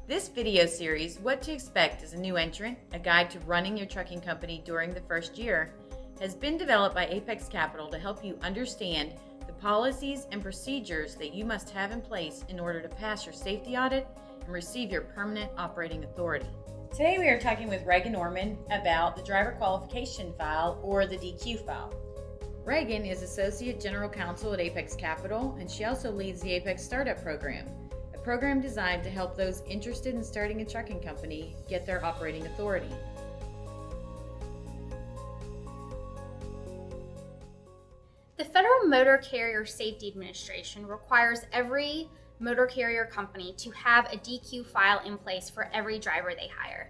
This video series, What to Expect as a New Entrant, a guide to running your trucking company during the first year, has been developed by Apex Capital to help you understand the policies and procedures that you must have in place in order to pass your safety audit and receive your permanent operating authority. Today we are talking with Reagan Orman about the Driver Qualification File, or the DQ file. Reagan is Associate General Counsel at Apex Capital, and she also leads the Apex Startup Program, a program designed to help those interested in starting a trucking company get their operating authority. The Federal Motor Carrier Safety Administration requires every motor carrier company to have a DQ file in place for every driver they hire.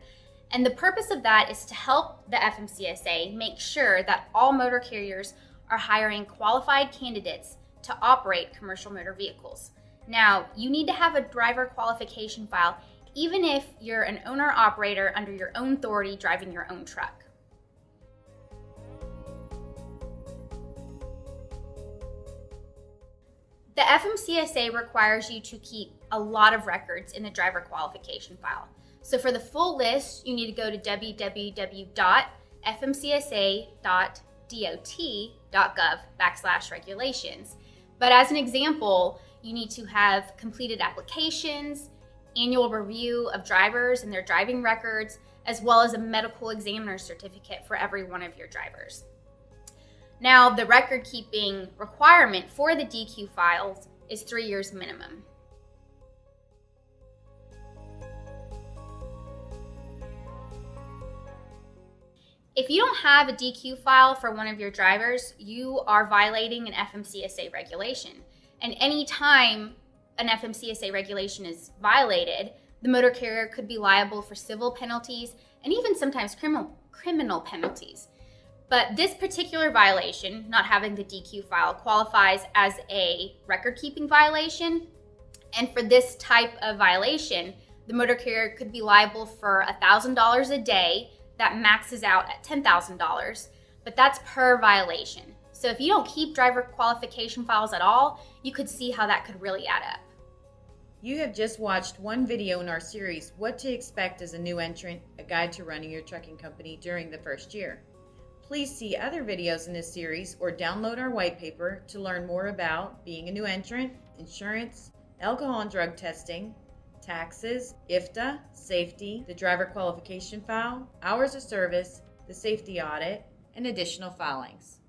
And the purpose of that is to help the FMCSA make sure that all motor carriers are hiring qualified candidates to operate commercial motor vehicles. Now, you need to have a driver qualification file even if you're an owner-operator under your own authority driving your own truck. The FMCSA requires you to keep a lot of records in the driver qualification file. So for the full list, you need to go to www.fmcsa.dot.gov/regulations. But as an example, you need to have completed applications, annual review of drivers and their driving records, as well as a medical examiner certificate for every one of your drivers. Now, the record-keeping requirement for the DQ files is 3 years minimum. If you don't have a DQ file for one of your drivers, you are violating an FMCSA regulation. And any time an FMCSA regulation is violated, the motor carrier could be liable for civil penalties and even sometimes criminal penalties. But this particular violation, not having the DQ file, qualifies as a record-keeping violation. And for this type of violation, the motor carrier could be liable for $1,000 a day. That maxes out at $10,000, but that's per violation. So if you don't keep driver qualification files at all, you could see how that could really add up. You have just watched one video in our series, What to Expect as a New Entrant, a guide to running your trucking company during the first year. Please see other videos in this series or download our white paper to learn more about being a new entrant, insurance, alcohol and drug testing, taxes, IFTA, safety, the driver qualification file, hours of service, the safety audit, and additional filings.